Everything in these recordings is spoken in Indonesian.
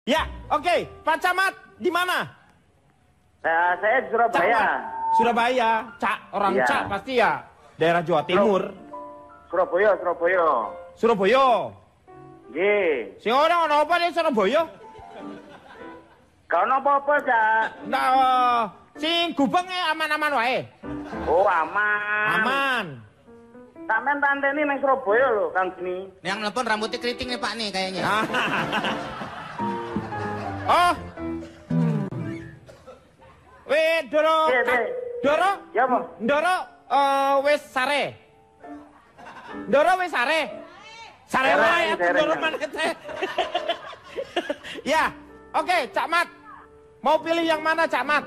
Ya, oke. Pak Camat, di mana? Saya di Surabaya. Camat. Surabaya. Cak, orang Iya. Cak pasti ya. Daerah Jawa Timur. Surabaya. Surabaya. Nggih. Sing ora ono apa ning Surabaya? Gak ono apa-apa, Cak. Nah, sing gubenge aman-aman wae. Oh, aman. Aman. Sampeyan tanteni ning Surabaya lho, Kang Geni. Yang telepon rambutnya keriting nih Pak nih kayaknya. Oh. Doro. Doro? Ya, Pak. Doro wis sare. Doro wis sare. Sare wae atuh Doro maneh teh. Ya, oke, Cak Mat. Mau pilih yang mana, Cak Mat?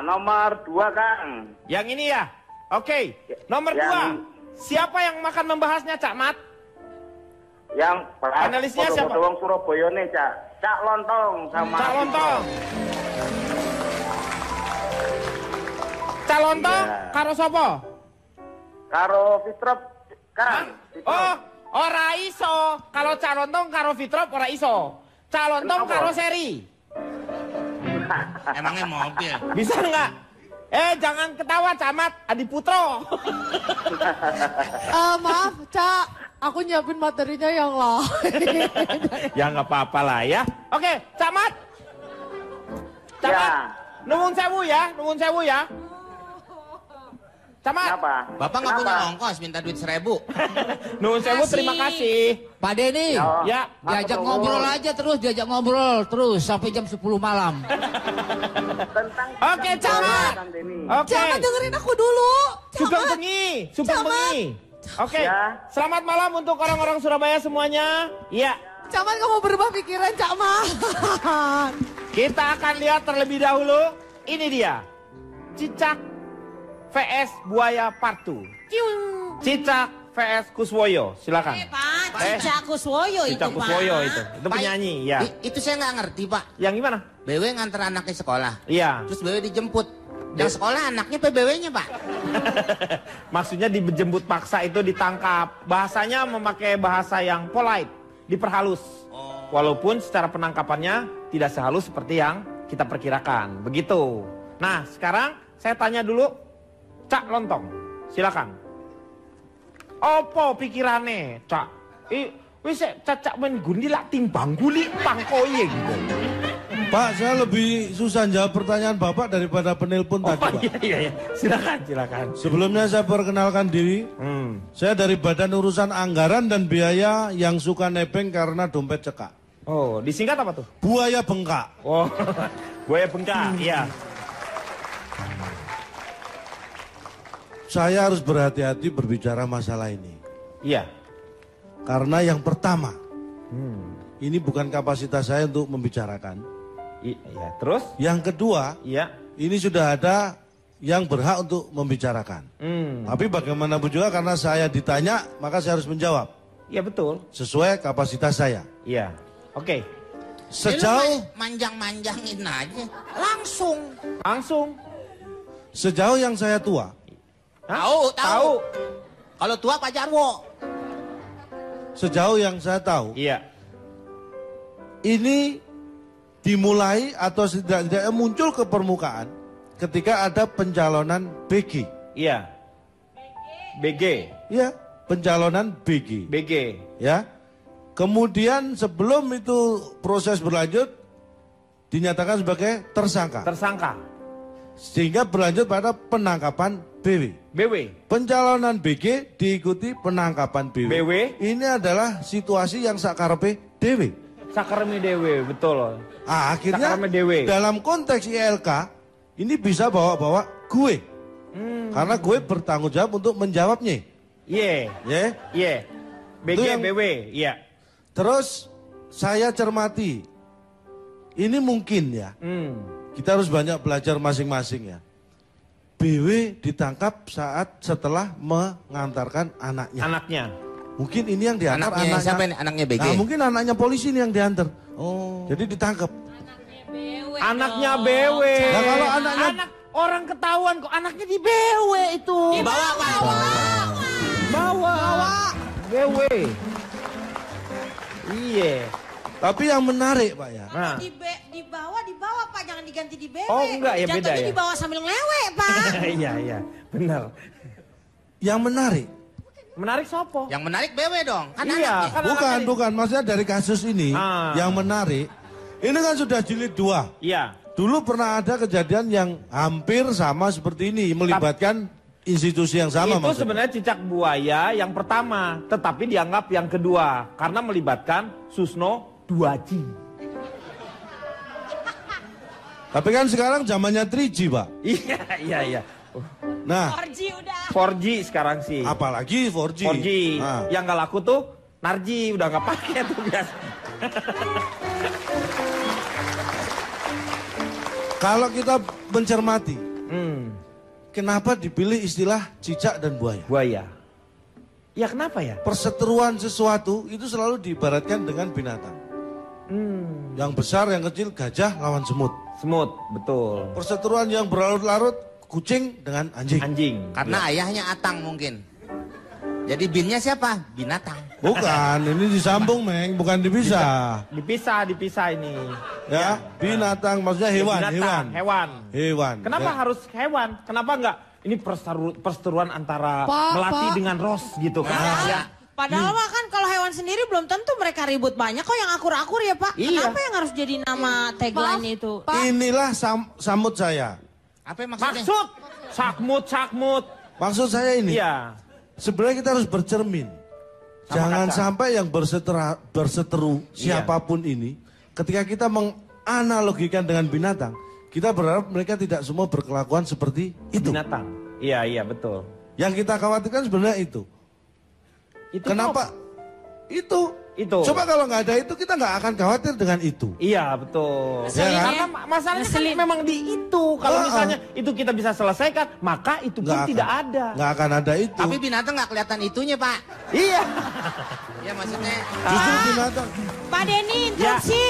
Nomor 2, Kang. Yang ini ya? Oke, nomor 2. Siapa yang akan membahasnya, Cak Mat? Yang panelisnya siapa? Wong Surabaya nih, Cak. Cak Lontong sama Cak Lontong. Cak Lontong karo sapa? Karo Fitrop, Kang. Oh, ora iso. Kalau Cak Lontong karo Fitrop ora iso. Cak Lontong karo Seri. Emangnya mobil. Bisa nggak? Jangan ketawa, Camat. Adi Putro. Maaf, Cak. Aku nyiapin materinya yang lain. Ya nggak apa-apa lah ya. Oke, Camat. Camat. Nuwun sewu ya. Camat. Kenapa? Bapak nggak punya ongkos, minta duit 1.000. Nuwun sewu, terima kasih. Pak Denny, Ya. diajak ngobrol aja terus sampai jam 10 malam. Oke, Camat. Oke. Jangan dengerin aku dulu. Sugeng bengi. Oke, selamat malam untuk orang-orang Surabaya semuanya. Iya. Camat kamu berubah pikiran, Camat. Kita akan lihat terlebih dahulu. Ini dia. Cicak vs Buaya Part 2. Cicak vs Kuswoyo. Silakan. Pak, Cicak Kuswoyo itu, Cicak Kuswoyo Pak. itu penyanyi, ya. Itu saya nggak ngerti Pak. Yang gimana? BW nganter anaknya sekolah. Iya. Terus BW dijemput. Yang sekolah anaknya PBW-nya Pak. Maksudnya dijemput paksa itu ditangkap. Bahasanya memakai bahasa yang polite, diperhalus. Walaupun secara penangkapannya tidak sehalus seperti yang kita perkirakan. Begitu. Nah, sekarang saya tanya dulu, Cak Lontong, silakan. Apa pikirane, Cak? Wis cacak men gundi lak timbang guli pangkoyeng. Pak, saya lebih susah jawab pertanyaan Bapak daripada penelpon tadi, Pak. Iya. Silakan. Sebelumnya saya perkenalkan diri. Saya dari Badan Urusan Anggaran dan Biaya yang suka nebeng karena dompet cekak. Oh, disingkat apa tuh? Buaya bengkak. Oh, buaya bengkak, iya. Saya harus berhati-hati berbicara masalah ini. Iya. Karena yang pertama, ini bukan kapasitas saya untuk membicarakan. Iya, terus? Yang kedua, Iya. ini sudah ada yang berhak untuk membicarakan. Tapi bagaimanapun juga karena saya ditanya, maka saya harus menjawab. Iya, betul. Sesuai kapasitas saya. Iya. Oke. Sejauh Manjang-manjangin aja. Langsung. sejauh yang saya tua, Tahu. Kalau tua Pak Jarwo. sejauh yang saya tahu, Iya. ini dimulai atau setidaknya muncul ke permukaan ketika ada pencalonan BG. Iya. BG. Ya, pencalonan BG. BG. Ya. Kemudian sebelum itu proses berlanjut dinyatakan sebagai tersangka. Tersangka. Sehingga berlanjut pada penangkapan BW. BW. Pencalonan BG diikuti penangkapan BW. BW. Ini adalah situasi yang sakarepe dewe. Sakarmi dewe, betul. Akhirnya Sakarmi dewe. dalam konteks ILK ini bisa bawa-bawa gue. Karena gue bertanggung jawab untuk menjawabnya. Iya. Ya. Iya. BG, Itu yang- BW, iya. Terus saya cermati. Ini mungkin ya. Kita harus banyak belajar masing-masing ya. BW ditangkap saat setelah mengantarkan anaknya. Anaknya. Mungkin ini yang diantar Anaknya siapa ini? Anaknya BG? Nah, mungkin anaknya polisi ini yang diantar. Jadi ditangkap. Anaknya BW. Nah, kalau anaknya Anak orang ketahuan kok anaknya di BW itu. Dibawa Pak. Bawa. BW. Iya. Tapi yang menarik Pak ya. Kalau di bawah Pak, jangan diganti di BW. Oh enggak ya, beda Jatuhnya ya. di bawah sambil ngelewek Pak. Iya, benar. Yang menarik. Menarik sopo? Yang menarik BW dong. Kan Iya, anaknya. kan Bukan. Maksudnya dari kasus ini yang menarik. Ini kan sudah jilid 2. Iya. Dulu pernah ada kejadian yang hampir sama seperti ini. Melibatkan institusi yang sama Itu maksudnya. sebenarnya cicak buaya yang pertama, tetapi dianggap yang kedua karena melibatkan Susno 2G. Tapi kan sekarang zamannya 3G Pak. Iya. Nah 4G udah. 4G sekarang sih. apalagi 4G. 4G. Nah. Yang nggak laku tuh Narji, udah nggak pakai tuh biasa. Kalau kita mencermati, kenapa dipilih istilah cicak dan buaya? Buaya. Ya kenapa ya? Perseteruan sesuatu itu selalu diibaratkan dengan binatang. Yang besar, yang kecil, gajah lawan semut. Semut, betul. Perseteruan yang berlarut-larut, kucing dengan anjing. Anjing. Karena ayahnya Atang mungkin. Jadi binnya siapa? Binatang. Bukan, ini disambung Meng, bukan dipisah. Dipisah ini. Ya, binatang maksudnya hewan, Binatang, hewan. Kenapa Ya. harus hewan? Kenapa enggak? Ini perseteruan antara Pak, melati Pak. dengan ros gitu kan? Ya. Padahal mah kan kalau hewan sendiri belum tentu mereka ribut banyak kok yang akur-akur ya Pak. Iya. Kenapa yang harus jadi nama tagline itu? Pak. Inilah samut saya. Apa maksudnya? Maksud sakmut. Maksud saya ini, Iya. sebenarnya kita harus bercermin. Sama Jangan kaca. sampai yang berseteru Iya. siapapun ini, ketika kita menganalogikan dengan binatang, kita berharap mereka tidak semua berkelakuan seperti itu. Binatang. Iya, betul. Yang kita khawatirkan sebenarnya itu. Itu Kenapa? Itu. Coba kalau nggak ada itu, kita nggak akan khawatir dengan itu. Iya, betul. Ngeselin ya. Karena masalahnya kan Ngeselin. memang di itu. Kalau misalnya itu kita bisa selesaikan, maka itu pun Nggak tidak akan. ada. Nggak akan ada itu. Tapi binatang nggak kelihatan itunya Pak. Iya. Ya maksudnya. Justru binatang. Pak Denny, interupsi.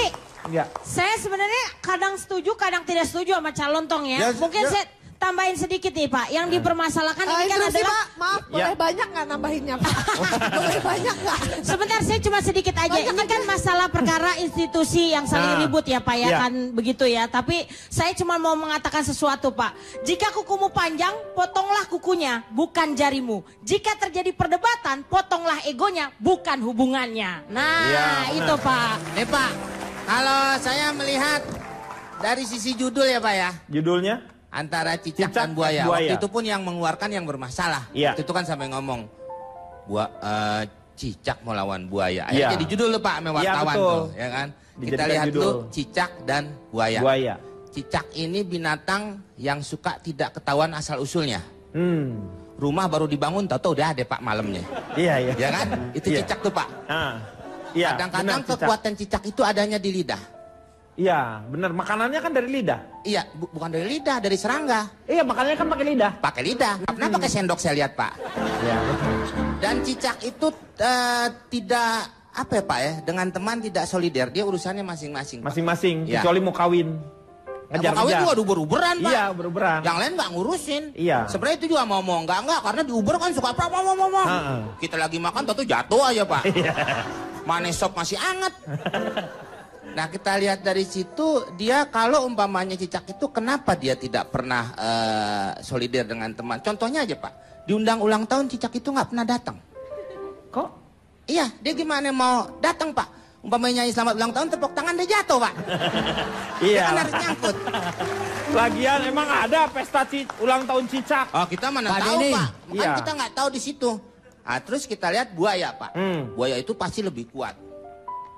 Iya. Saya sebenarnya kadang setuju, kadang tidak setuju sama calon tong ya. Ya, Mungkin ya. saya tambahin sedikit nih Pak. Yang dipermasalahkan ini kan Interupsi, adalah... Pak, maaf, Ya. boleh banyak nggak nambahinnya Pak? Boleh banyak nggak? Sebentar, saya cuma sedikit aja. Ini kan masalah perkara institusi yang saling Nah, ribut ya Pak ya, iya. kan begitu ya. Tapi saya cuma mau mengatakan sesuatu Pak. Jika kukumu panjang, potonglah kukunya, bukan jarimu. Jika terjadi perdebatan, potonglah egonya, bukan hubungannya. Nah, Iya, itu Pak. Nih Pak, kalau saya melihat dari sisi judul ya Pak ya. Judulnya? Antara cicak Cicak dan buaya. buaya. Waktu itu pun yang mengeluarkan yang bermasalah. Iya. Waktu itu kan sampai ngomong, cicak mau lawan buaya. Iya. Akhirnya jadi judul tuh Pak, sama wartawan betul. tuh, ya kan. Kita Dijadikan lihat judul. dulu cicak dan buaya. Buaya. Cicak ini binatang yang suka tidak ketahuan asal usulnya. Rumah baru dibangun, tahu-tahu udah ada Pak malamnya. Iya. Ya kan? Itu Iya. cicak tuh Pak. Iya. Kadang-kadang benar, cicak. kekuatan cicak itu adanya di lidah. Iya, benar. Makanannya kan dari lidah. Iya, bukan dari lidah, dari serangga. Iya, makanannya kan pakai lidah. Pakai lidah. Kenapa pakai sendok saya lihat Pak? Iya, betul. Dan cicak itu tidak apa ya Pak ya, dengan teman tidak solider, dia urusannya masing-masing. Pak. Masing-masing, Iya. kecuali mau kawin. Mau kawin juga uber-uberan Pak. Iya, uber-uberan. Yang lain nggak ngurusin. Iya. Sebenarnya itu juga mau enggak karena di Uber kan suka apa. Heeh. Kita lagi makan tuh jatuh aja Pak. Iya. Mana sop masih anget. Nah kita lihat dari situ dia kalau umpamanya cicak itu kenapa dia tidak pernah solider dengan teman. Contohnya aja Pak, diundang ulang tahun cicak itu nggak pernah datang. Kok? Iya, dia gimana mau datang Pak? Umpamanya nyanyi selamat ulang tahun tepuk tangan dia jatuh Pak. Dia Iya. kan harus nyangkut. Lagian emang ada pesta ulang tahun cicak. Oh kita mana Pak tahu Denny. Pak. Kan Iya. kita nggak tahu di situ. Nah, terus kita lihat buaya Pak. Buaya itu pasti lebih kuat.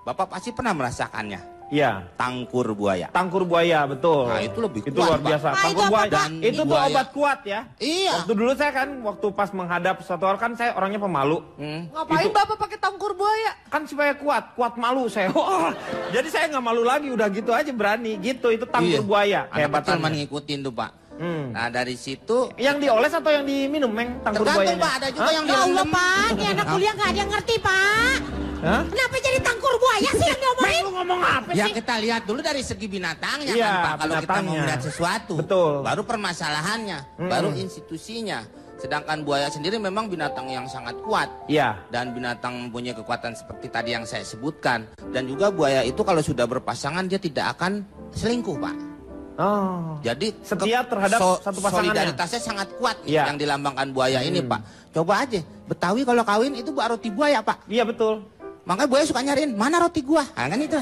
Bapak pasti pernah merasakannya. Iya. Tangkur buaya. Tangkur buaya, betul. Nah, itu lebih Itu kuat, luar Pak. biasa. Pak, Tangkur itu apa, buaya. Pak? Itu tuh Buaya. obat kuat ya. Iya. Waktu dulu saya kan, waktu pas menghadap satu orang kan saya orangnya pemalu. Ngapain Itu- Bapak pakai tangkur buaya? Kan supaya kuat malu saya. Wah, jadi saya nggak malu lagi, udah gitu aja berani. Gitu, itu tangkur Iya. buaya. Anak kecil Kehebatannya. mah ngikutin tuh Pak. Nah dari situ Yang dioles atau yang diminum, Meng? Tangkur tergantung buayanya? Pak, ada juga Hah? yang Ya Allah direndam. Pak, ini anak kuliah nggak ada yang ngerti Pak. Hah? Kenapa jadi tangkur buaya sih yang diomongin? Meng, lu ngomong apa Ya sih? kita lihat dulu dari segi binatangnya Iya, kan Pak. Kalau kita mau binatangnya. melihat sesuatu. Betul. Baru permasalahannya. Baru institusinya. Sedangkan buaya sendiri memang binatang yang sangat kuat. Iya. Dan binatang mempunyai kekuatan seperti tadi yang saya sebutkan. Dan juga buaya itu kalau sudah berpasangan dia tidak akan selingkuh, Pak. Oh. Jadi setia terhadap satu pasangannya. solidaritasnya sangat kuat nih, Iya. yang dilambangkan buaya ini, Pak. Coba aja, Betawi kalau kawin itu buat roti buaya, Pak. Iya betul. Makanya buaya suka nyariin, mana roti gua? Nah, kan itu.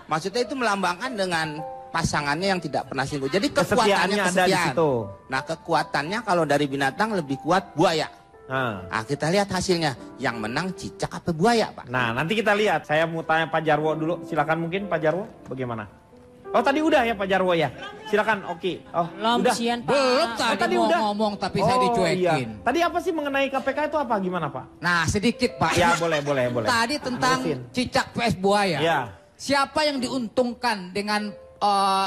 Maksudnya itu melambangkan dengan pasangannya yang tidak pernah selingkuh. Jadi kekuatannya Kesetiaannya ada di kesetiaan. situ. Nah, kekuatannya kalau dari binatang lebih kuat buaya. Nah, kita lihat hasilnya. Yang menang cicak apa buaya, Pak? Nah, nanti kita lihat. Saya mau tanya Pak Jarwo dulu. Silakan mungkin Pak Jarwo, bagaimana? Oh, tadi udah ya Pak Jarwo ya? Silakan, oke. Oh, Belum udah. sian, Pak. Belum tadi, tadi mau udah. ngomong tapi saya dicuekin. Iya. Tadi apa sih mengenai KPK itu apa? Gimana Pak? Nah sedikit Pak. Ya, boleh. Tadi tentang Terusin. cicak vs buaya. Ya. Siapa yang diuntungkan dengan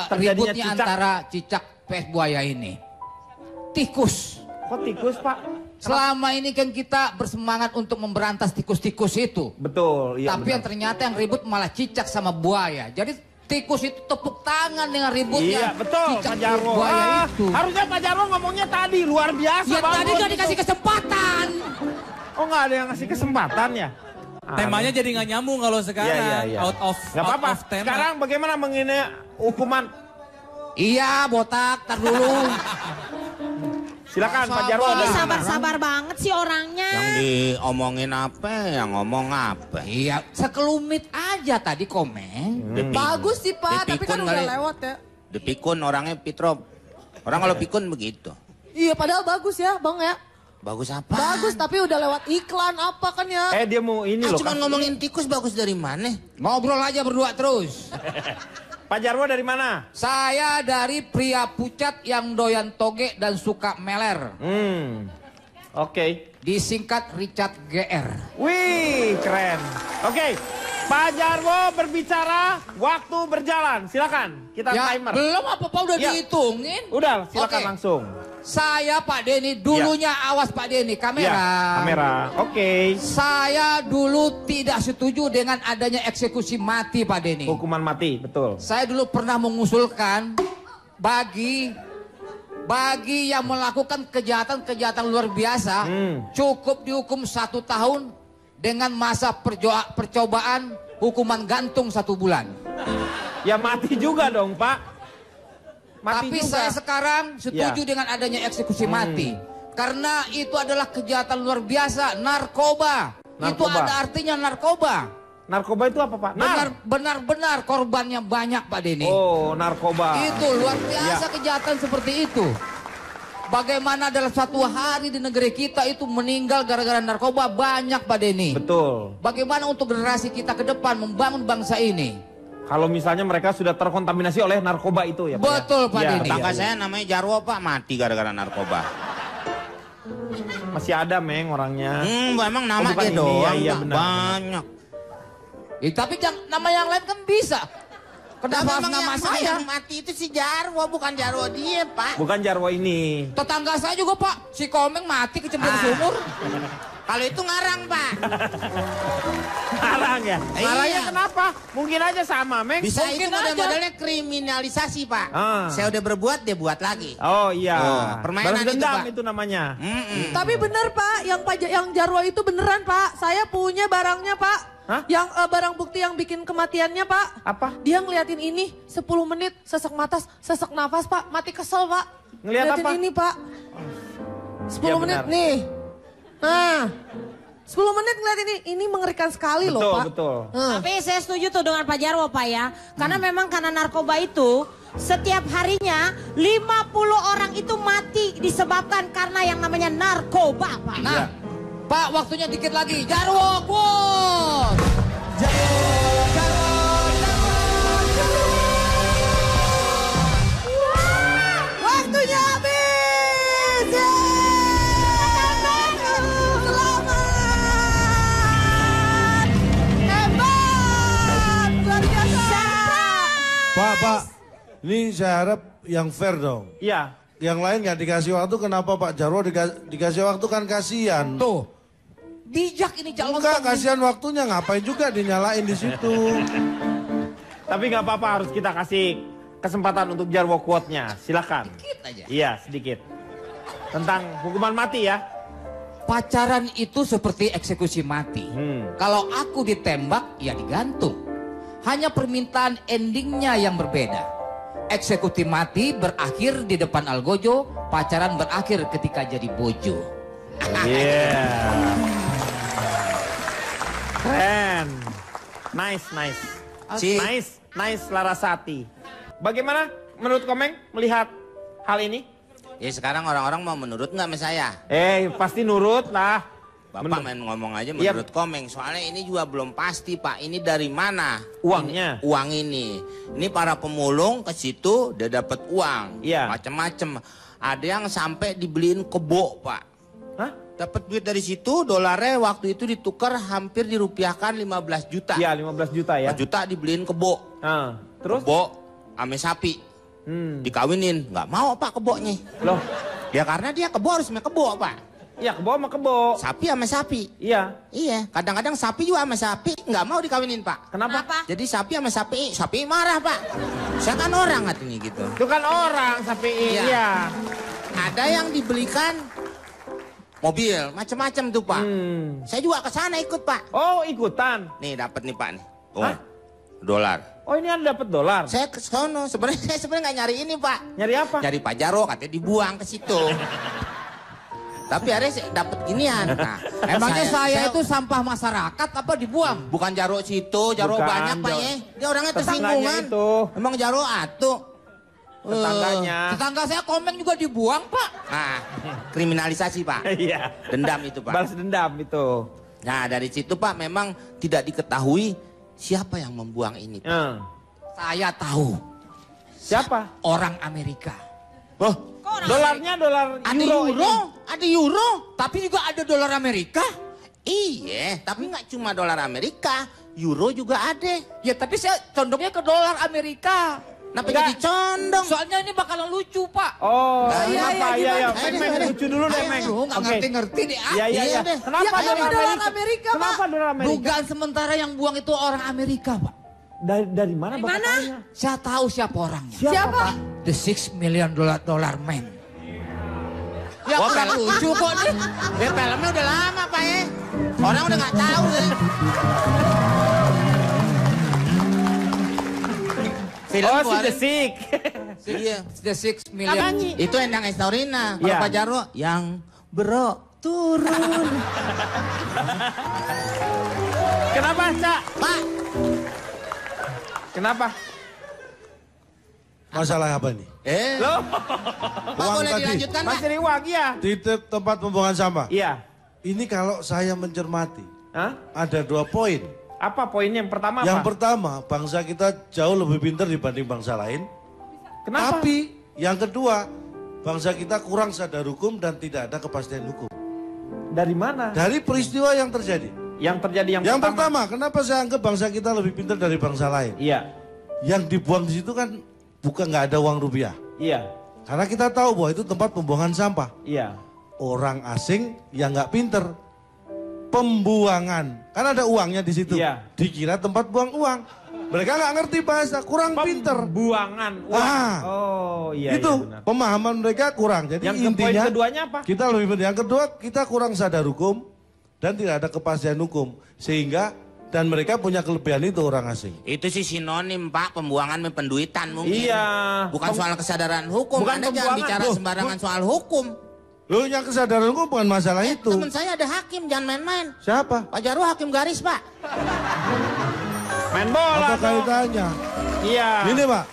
Terjadinya ributnya cicak. antara cicak vs buaya ini? Tikus. Kok tikus Pak? Selama ini kan kita bersemangat untuk memberantas tikus-tikus itu. Betul, iya. Tapi yang ternyata yang ribut malah cicak sama buaya. Jadi tikus itu tepuk tangan dengan ributnya. Iya, betul cicak Pak Jarwo. buaya itu. Harusnya Pak Jarwo ngomongnya tadi, luar biasa. Ya bagus tadi gak itu. dikasih kesempatan. Oh, nggak ada yang ngasih kesempatan ya? Temanya jadi nggak nyambung kalau sekarang. Iya. Out of Nggak apa-apa. out of tema. Sekarang bagaimana mengenai hukuman? Iya botak, tar dulu. Silakan Pak Jarwo. Ini dari mana? sabar-sabar banget sih orangnya. Yang diomongin apa, yang ngomong apa? Iya, sekelumit aja tadi komen. Bagus sih Pak, tapi kan Dipikun udah kali. lewat ya. Dipikun orangnya Pitrop. Orang kalau pikun begitu. Iya padahal bagus ya Bang ya. Bagus apa? Bagus tapi udah lewat iklan apa kan ya. Dia mau ini loh. Cuma kan. ngomongin tikus bagus dari mana? Ngobrol aja berdua terus. Pak Jarwo dari mana? Saya dari pria pucat yang doyan toge dan suka meler. Oke. Disingkat Richard GR. Wih, keren. Oke. Pak Jarwo berbicara, waktu berjalan. Silakan. Kita Ya, timer. belum apa-apa udah Ya. dihitungin. Udah, silakan Oke. langsung. Saya Pak Denny, dulunya awas Pak Denny, kamera. Ya, kamera. Oke. Saya dulu tidak setuju dengan adanya eksekusi mati Pak Denny. Hukuman mati, betul. Saya dulu pernah mengusulkan bagi yang melakukan kejahatan luar biasa cukup dihukum 1 tahun dengan masa percobaan hukuman gantung 1 bulan. Ya mati juga dong Pak. Mati Tapi juga. saya sekarang setuju Ya. dengan adanya eksekusi mati. Karena itu adalah kejahatan luar biasa, narkoba. Itu Narkoba. ada artinya narkoba. Narkoba itu apa Pak? Benar-benar korbannya banyak Pak Denny. Oh, narkoba. Itu luar biasa kejahatan seperti itu. Bagaimana dalam satu hari di negeri kita itu meninggal gara-gara narkoba banyak Pak Denny. Betul. Bagaimana untuk generasi kita ke depan membangun bangsa ini? Kalau misalnya mereka sudah terkontaminasi oleh narkoba itu ya Pak. Betul, Pak Denny. Tetangga saya namanya Jarwo Pak, mati gara-gara narkoba. Masih ada Meng orangnya. Emang nama bukan dia ini, doang, iya, Pak. benar. Banyak. Tapi nama yang lain kan bisa. Kenapa harus nama saya? Yang mati itu si Jarwo, bukan Jarwo dia, Pak. Bukan Jarwo ini. Tetangga saya juga Pak, si Komeng mati kecemplung sumur. Kalau itu ngarang, Pak. Ngarang ya? Iya. Ngarangnya kenapa? Mungkin aja sama Meng. Bisa Mungkin itu model-modelnya kriminalisasi, Pak. Saya udah berbuat, dia buat lagi. Oh iya. Oh, permainan Balas itu, dendam Pak. itu namanya. Tapi bener Pak, yang Jarwo itu beneran Pak. Saya punya barangnya Pak. Hah? Yang barang bukti yang bikin kematiannya Pak. Apa? Dia ngeliatin ini 10 menit sesak mata, sesak nafas Pak. Mati kesel Pak. Ngeliat Ngeliatin apa? ini Pak. 10 Iya, menit benar. nih. Nah. 10 menit ngeliat ini mengerikan sekali Betul, loh Pak. betul. Tapi saya setuju tuh dengan Pak Jarwo Pak ya. Karena memang karena narkoba itu setiap harinya 50 orang itu mati disebabkan karena yang namanya narkoba Pak. Nah, Pak waktunya dikit lagi. Jarwo, bos. Waktunya habis. Selamat. Hebat. Luar biasa. Pak, ini saya harap yang fair dong. Iya. Yang lain nggak dikasih waktu, kenapa Pak Jarwo dikasih waktu kan kasihan. Tuh. Bijak ini calon. Enggak, kasihan waktunya, ngapain juga dinyalain di situ. Tapi nggak apa-apa, harus kita kasih kesempatan untuk Jarwo quote-nya. Silakan. Sedikit aja. Iya, sedikit. Tentang hukuman mati ya. Pacaran itu seperti eksekusi mati. Kalau aku ditembak, ya digantung. Hanya permintaan endingnya yang berbeda. Eksekusi mati berakhir di depan Algojo, pacaran berakhir ketika jadi bojo. Iya. Keren. Nice. Nice Larasati. Bagaimana menurut Komeng melihat hal ini? Ya sekarang orang-orang mau menurut nggak sama saya? Pasti nurut lah. Bapak main ngomong aja menurut Komeng. Soalnya ini juga belum pasti Pak. Ini dari mana? Uangnya? Uang ini. Ini para pemulung ke situ udah dapat uang. Iya. Macem-macem. Ada yang sampai dibeliin kebo Pak. Hah? Dapat duit dari situ, dolarnya waktu itu ditukar hampir dirupiahkan 15 juta. Iya 15 juta ya. 4 juta dibeliin kebo. Terus? Kebo ame sapi. Dikawinin. Nggak mau Pak kebonya. Loh? Ya karena dia kebo harus punya kebo Pak. Iya kebo sama kebo. Sapi sama sapi. Iya. Iya, kadang-kadang sapi juga sama sapi nggak mau dikawinin Pak. Kenapa? Jadi sapi sama sapi marah Pak. Saya kan orang katanya gitu. Itu kan orang sapi. Iya. Ada yang dibelikan mobil, macam-macam tuh Pak. Saya juga ke sana ikut Pak. Oh ikutan. Nih dapat nih Pak nih. Oh, dolar. Oh ini ada dapat dolar. Saya ke sono. Sebenarnya nggak nyari ini Pak. Nyari apa? Nyari Pak Jaro katanya dibuang ke situ. Tapi akhirnya dapat ginian. Nah, Emangnya saya itu sampah masyarakat apa dibuang? bukan Jaro situ, Jaro Bukan, banyak Pak Jaro. ya. Dia orangnya Tetangganya tersinggungan. itu. Emang Jaro atuh. Tetangganya. Tetangga saya Komeng juga dibuang Pak. Nah, kriminalisasi Pak. Iya. Dendam itu Pak. Balas dendam itu. Nah dari situ Pak memang tidak diketahui siapa yang membuang ini Pak. Saya tahu. Siapa? Orang Amerika. Oh, Dolarnya dolar Ada euro. euro, ada euro. tapi juga ada dolar Amerika. Iya, tapi nggak cuma dolar Amerika, euro juga ada. Ya tapi saya condongnya ke dolar Amerika. Kenapa jadi condong? Soalnya ini bakalan lucu Pak. Oh, iya, kenapa? iya, Iya, gimana? Meng, lucu dulu deh, Meng. Aduh, nggak Oke. ngerti-ngerti deh. Iya, iya, iya. deh. Kenapa Ya, kenapa dolar Amerika, Pak? Kenapa dolar Amerika? Dugaan sementara yang buang itu orang Amerika Pak. Dari mana Bapak mana? taunya? Saya tahu siapa orangnya. Siapa? Pak? The $6 million man. Ya Wah, kurang film- lucu kok nih. Dia filmnya udah lama Pak ya. Orang udah nggak tahu ya. Film Oh, si keluarin- The Sick. Iya. The $6 million. Itu Endang Estorina. Kalau Iya. Pak Jarwo yang bro turun. Kenapa, Cak? Pak, Kenapa? Masalah apa nih? Loh, Pak Uang boleh tadi. dilanjutkan Pak? masih di uang ya? Di tempat pembuangan sampah. Iya. Ini kalau saya mencermati, Hah? ada 2 poin. Apa poinnya? Yang pertama Yang apa? pertama, bangsa kita jauh lebih pintar dibanding bangsa lain. Kenapa? Tapi yang kedua, bangsa kita kurang sadar hukum dan tidak ada kepastian hukum. Dari mana? Dari peristiwa yang terjadi. Yang terjadi Yang pertama, kenapa saya anggap bangsa kita lebih pintar dari bangsa lain? Iya. Yang dibuang di situ kan bukan nggak ada uang rupiah. Iya. Karena kita tahu bahwa itu tempat pembuangan sampah. Iya. Orang asing yang nggak pinter, pembuangan. Kan ada uangnya di situ. Iya. Dikira tempat buang uang. Mereka nggak ngerti bahasa, kurang pinter. Buangan uang. Ah. Oh, iya, Itu iya benar. pemahaman mereka kurang. Jadi Yang poin intinya keduanya apa? kita lebih penting. Yang kedua kita kurang sadar hukum dan tidak ada kepastian hukum sehingga dan mereka punya kelebihan itu orang asing. Itu sih sinonim Pak, pembuangan sama penduitan mungkin. Iya. Bukan soal kesadaran hukum. Bukan Anda jangan pembuangan. bicara Loh, sembarangan soal hukum. Loh yang kesadaran hukum bukan masalah itu. Teman saya ada hakim, jangan main-main. Siapa? Pak Jarwo hakim garis Pak. Main bola Apa dong. kaitannya? Iya. Ini Pak,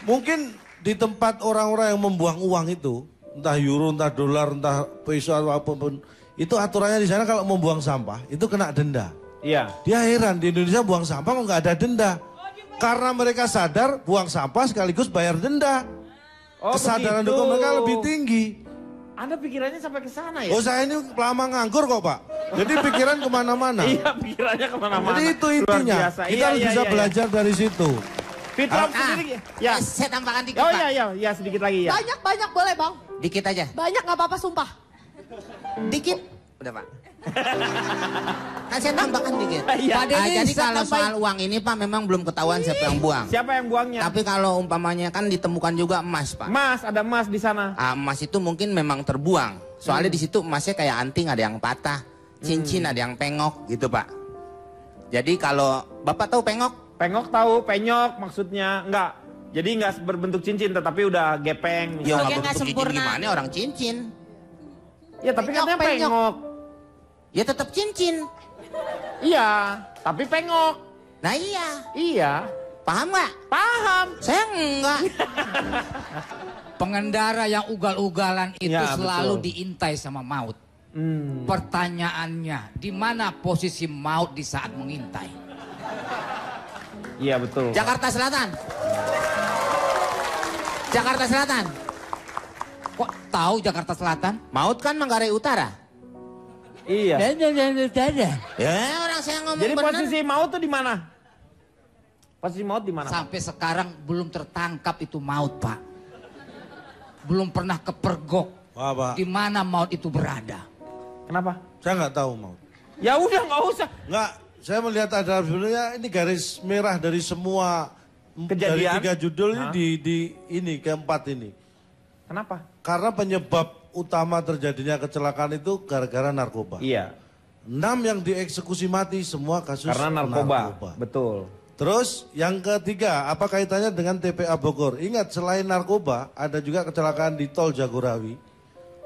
mungkin di tempat orang-orang yang membuang uang itu, entah euro, entah dolar, entah peso atau apapun, itu aturannya di sana kalau membuang sampah itu kena denda. Iya. Dia heran di Indonesia buang sampah kok nggak ada denda. Karena mereka sadar buang sampah sekaligus bayar denda. Oh, Kesadaran begitu. hukum mereka lebih tinggi. Anda pikirannya sampai ke sana ya? Oh saya ini lama nganggur kok Pak. Jadi pikiran kemana-mana. Iya, pikirannya kemana-mana. Jadi itu Luar intinya. biasa. Kita harus bisa belajar dari situ. Fitrop sendiri. Ya. Saya tambahkan dikit Oh Pak. iya, sedikit lagi ya. Banyak boleh bang. Dikit aja. Banyak nggak apa-apa sumpah. Dikit. Udah Pak. Kan saya tambahkan dikit. Iya. Pak Denny, Jadi saya kalau tambahin. soal uang ini Pak memang belum ketahuan siapa yang buang. Siapa yang buangnya? Tapi kalau umpamanya kan ditemukan juga emas Pak. Mas, ada emas di sana. Emas itu mungkin memang terbuang. Soalnya di situ emasnya kayak anting ada yang patah, cincin ada yang pengok gitu Pak. Jadi kalau Bapak tahu pengok? Pengok tahu, penyok maksudnya. Enggak. Jadi enggak berbentuk cincin tetapi udah gepeng. Ya Oke, nggak nggak bentuk cincin sempurna. gimana orang cincin. Ya tapi Penyok, katanya penyok. pengok. Ya tetap cincin. Iya, tapi pengok. Nah iya, Iya, paham nggak? paham. Saya enggak. Pengendara yang ugal-ugalan itu Ya, selalu betul. diintai sama maut. Hmm. Pertanyaannya, di mana posisi maut di saat mengintai? Iya betul. Jakarta Selatan. Jakarta Selatan. Kok tahu Jakarta Selatan? Maut kan Manggarai Utara. Iya. Ya orang saya ngomong Jadi bener. posisi maut tuh di mana? Posisi maut di mana? Pak? Sampai sekarang belum tertangkap itu maut, Pak. Belum pernah kepergok Wah, Pak. di mana maut itu berada. Kenapa? Saya nggak tahu mau. Ya udah nggak usah. Nggak, saya melihat ada sebenarnya ini garis merah dari semua Kejadian? dari 3 judul Hah? ini di ini keempat ini. Kenapa? Karena penyebab utama terjadinya kecelakaan itu gara-gara narkoba. Iya. 6 yang dieksekusi mati semua kasus Karena narkoba. Betul. Terus yang ketiga, apa kaitannya dengan TPA Bogor? Ingat selain narkoba ada juga kecelakaan di Tol Jagorawi.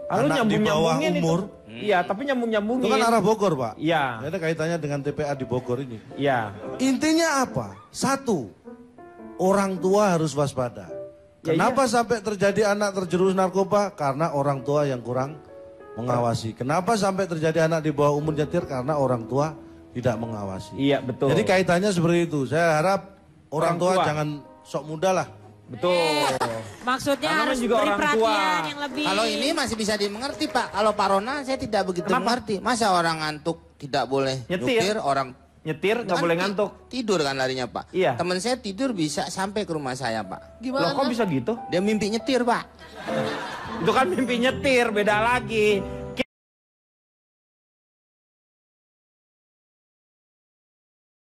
Lalu Anak di bawah nyambung-nyambungin umur. itu. Iya, tapi nyambung-nyambungin. Itu kan arah Bogor, Pak. Iya. Ada kaitannya dengan TPA di Bogor ini. Iya. Intinya apa? Satu, orang tua harus waspada. Ya, Kenapa sampai terjadi anak terjerumus narkoba? Karena orang tua yang kurang mengawasi. Kenapa sampai terjadi anak di bawah umur nyetir? Karena orang tua tidak mengawasi. Iya, betul. Jadi kaitannya seperti itu. Saya harap orang tua tua. jangan sok muda lah. Betul. Maksudnya Karena harus juga beri orang perhatian tua. yang lebih. Kalau ini masih bisa dimengerti Pak. Kalau Pak Rona saya tidak begitu Kenapa? mengerti. Masa orang ngantuk tidak boleh Nyetir. nyupir, orang Nyetir nggak Kan boleh ngantuk. Tidur kan larinya Pak. Iya. Teman saya tidur bisa sampai ke rumah saya Pak. Loh kok bisa gitu? Dia mimpi nyetir Pak. Itu kan mimpi nyetir, beda lagi.